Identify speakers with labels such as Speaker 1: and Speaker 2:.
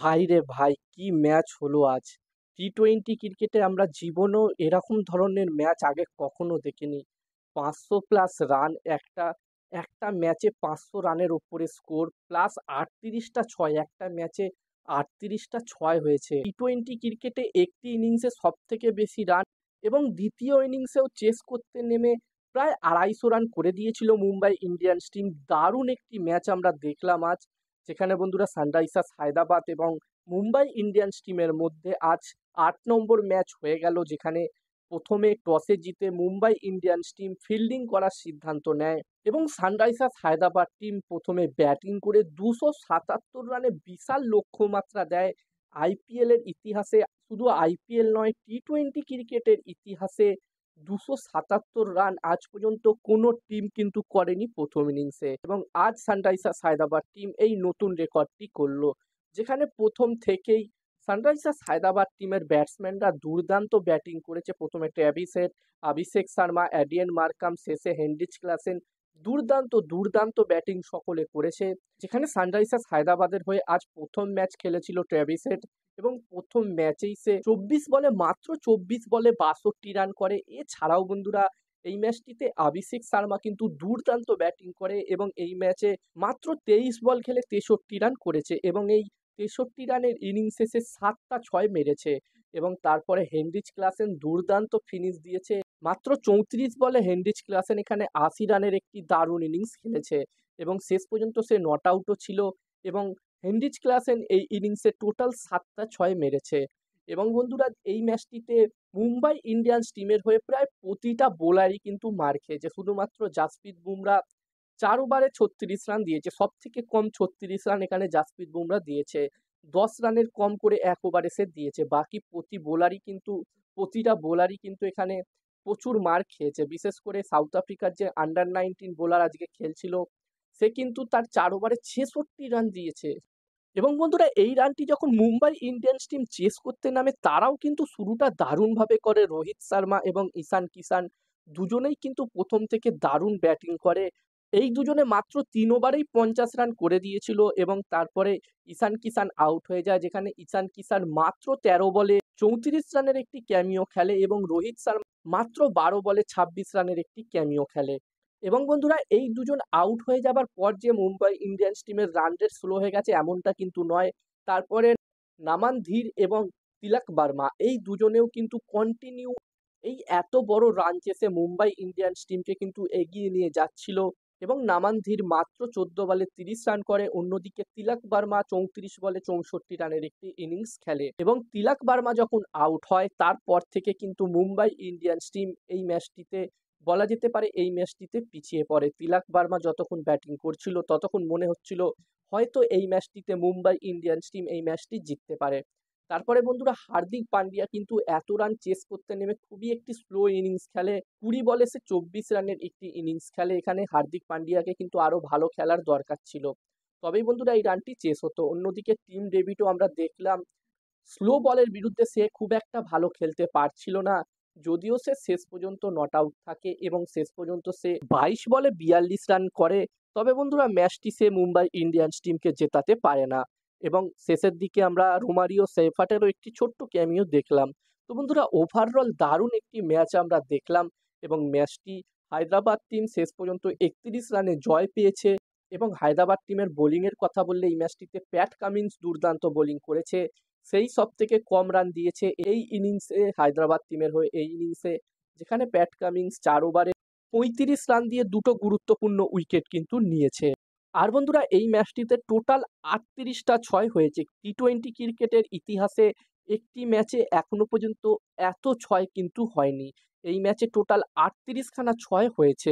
Speaker 1: ভাই রে ভাই, কি ম্যাচ হলো আজ! টি-টোয়েন্টি ক্রিকেটে আমরা জীবনেও এরকম ধরনের ম্যাচ আগে কখনো দেখিনি। ৫০০+ রান একটা একটা ম্যাচে ৫০০ রানের উপরে স্কোর প্লাস ৩৮টা ছয়, একটা ম্যাচে ৩৮টা ছয় হয়েছে। টি-টোয়েন্টি ক্রিকেটে একটি ইনিংসে সবথেকে বেশি রান এবং দ্বিতীয় ইনিংসেও চেস করতে নেমে প্রায় ২৫০ রান করে দিয়েছিল মুম্বাই ইন্ডিয়ান্স টিম। দারুণ একটি ম্যাচ আমরা দেখলাম আজ। যেখানে বন্ধুরা সানরাইজার্স হায়দ্রাবাদ এবং মুম্বাই ইন্ডিয়ান্স টিমের মধ্যে আজ ৮ নম্বর ম্যাচ হয়ে গেল, যেখানে প্রথমে টসে জিতে মুম্বাই ইন্ডিয়ান্স টিম ফিল্ডিং করার সিদ্ধান্ত নেয় এবং সানরাইজার্স হায়দ্রাবাদ টিম প্রথমে ব্যাটিং করে ২৭৭ রানে বিশাল লক্ষ্যমাত্রা দেয়। আইপিএল এর ইতিহাসে, শুধু আইপিএল নয়, টি-টোয়েন্টি ক্রিকেটের ইতিহাসে ২৭৭ রান আজ পর্যন্ত কোনো টিম কিন্তু করেনি প্রথম ইনিংসে, এবং আজ সানরাইজার্স হায়দ্রাবাদ টিম এই নতুন রেকর্ডটি করলো। যেখানে প্রথম থেকেই সানরাইজার্স হায়দ্রাবাদ টিমের ব্যাটসম্যানরা দুর্দান্ত ব্যাটিং করেছে। প্রথমে Travis head, Abhishek Sharma, এডিন Markram, শেষে হেনরিচ ক্লাসেন। দুর্দান্ত দুর্দান্ত ব্যাটিং সকলে করেছে। যেখানে সানরাইজার্স হায়দ্রাবাদের হয়ে আজ প্রথম ম্যাচ খেলেছিল ট্র্যাভিস হেড এবং প্রথম ম্যাচেই সে 24 বলে 62 রান করে। এছাড়াও বন্ধুরা, এই ম্যাচটিতে অভিষেক শর্মা কিন্তু দুর্দান্ত ব্যাটিং করে এবং এই ম্যাচে মাত্র 23 বল খেলে 63 রান করেছে এবং এই 63 রানের ইনিংস শেষে 7টা ছয় মেরেছে। এবং তারপরে হেনরিচ ক্লাসেন দুর্দান্ত ফিনিশ দিয়েছে। মাত্র 34 বলে হেনরিচ ক্লাসেন এখানে 80 রানের একটি দারুণ ইনিংস খেলেছে এবং শেষ পর্যন্ত সে নট আউটও ছিল। এবং হেনরিচ ক্লাসেন এই ইনিংসে টোটাল 7টা ছয় মেরেছে। এবং বন্ধুরা, এই ম্যাচটিতে মুম্বাই ইন্ডিয়ান্স টিমের হয়ে প্রায় প্রতিটা বোলারই কিন্তু মার খেয়েছে। শুধুমাত্র জাসপ্রীত বুমরা 4 ওভারে 36 রান দিয়েছে। সবথেকে কম 36 রান এখানে জাসপ্রীত বুমরা দিয়েছে। 10 রানের কম করে 1 ওভারে সে দিয়েছে। বাকি প্রতিটা বোলারই কিন্তু এখানে প্রচুর মার খেয়েছে। বিশেষ করে সাউথ আফ্রিকার যে আন্ডার 19 বোলার আজকে খেলছিল, সে কিন্তু তার 4 ওভারে 66 রান দিয়েছে। এবং বন্ধুরা, এই রানটি যখন মুম্বাই ইন্ডিয়ান্স টিম চেস করতে নামে, তারাও কিন্তু শুরুটা দারুণভাবে করে। রোহিত শর্মা এবং ঈশান কিষান দুজনেই কিন্তু প্রথম থেকে দারুণ ব্যাটিং করে। এই দুজনে মাত্র 3 ওভারেই 50 রান করে দিয়েছিল এবং তারপরে ঈশান কিষান আউট হয়ে যায়, যেখানে ঈশান কিষান মাত্র 13 বলে 34 রানের একটি ক্যামিও খেলে এবং রোহিত শর্মা মাত্র 12 বলে 26 রানের একটি ক্যামিও খেলে। এবং বন্ধুরা, এই দুজন আউট হয়ে যাবার পর যে মুম্বাই ইন্ডিয়ান্স টিমের রান রেট স্লো হয়ে গেছে এমনটা কিন্তু নয়। তারপরে নামান ধীর এবং তিলক বার্মা এই দুজনেও কিন্তু কন্টিনিউ এই এত বড় রান চেসে মুম্বাই ইন্ডিয়ান্স টিমকে কিন্তু এগিয়ে নিয়ে যাচ্ছিল। এবং নামান ধীর মাত্র 14 বলে 30 রান করে। অন্যদিকে তিলক বার্মা 34 বলে 64 রানের একটি ইনিংস খেলে এবং তিলক বার্মা যখন আউট হয় তারপর থেকে কিন্তু মুম্বাই ইন্ডিয়ান্স টিম এই ম্যাচটিতে, বলা যেতে পারে এই ম্যাচটিতে পিছিয়ে পড়ে। তিলক বার্মা যতক্ষণ ব্যাটিং করছিল ততক্ষণ মনে হচ্ছিল হয়তো এই ম্যাচটিতে মুম্বাই ইন্ডিয়ান্স টিম এই ম্যাচটি জিততে পারে। তারপরে বন্ধুরা, হার্দিক পান্ডিয়া কিন্তু এত রান চেস করতে নেমে খুবই একটি স্লো ইনিংস খেলে। 20 বলে সে 24 রানের একটি ইনিংস খেলে। এখানে হার্দিক পান্ডিয়াকে কিন্তু আরো ভালো খেলার দরকার ছিল, তবেই বন্ধুরা এই রানটি চেস হতো। অন্যদিকে টিম ডেভিডও আমরা দেখলাম স্লো বলের বিরুদ্ধে সে খুব একটা ভালো খেলতে পারছিল না, যদিও সে শেষ পর্যন্ত নট আউট থাকে এবং শেষ পর্যন্ত সে 22 বলে 42 রান করে। তবে বন্ধুরা, ম্যাচটি সে মুম্বাই ইন্ডিয়ান্স টিমকে জেতাতে পারে না এবং শেষের দিকে আমরা রোমারিও সেফার্টেরও একটি ছোট্ট ক্যামিও দেখলাম। তো বন্ধুরা, ওভারঅল দারুণ একটি ম্যাচ আমরা দেখলাম এবং ম্যাচটি হায়দ্রাবাদ টিম শেষ পর্যন্ত 31 রানে জয় পেয়েছে। এবং হায়দ্রাবাদ টিমের বোলিংয়ের কথা বললে এই ম্যাচটিতে প্যাট কামিন্স দুর্দান্ত বোলিং করেছে। সেই সবথেকে কম রান দিয়েছে এই ইনিংসে হায়দ্রাবাদ টিমের হয়ে এই ইনিংসে, যেখানে প্যাট কামিন্স 4 ওভারে 35 রান দিয়ে দুটো গুরুত্বপূর্ণ উইকেট কিন্তু নিয়েছে। আর বন্ধুরা, এই ম্যাচটিতে টোটাল 38টা ছয় হয়েছে। টি-টোয়েন্টি ক্রিকেটের ইতিহাসে একটি ম্যাচে এখনো পর্যন্ত এত ছয় কিন্তু হয়নি। এই ম্যাচে টোটাল 38 খানা ছয় হয়েছে।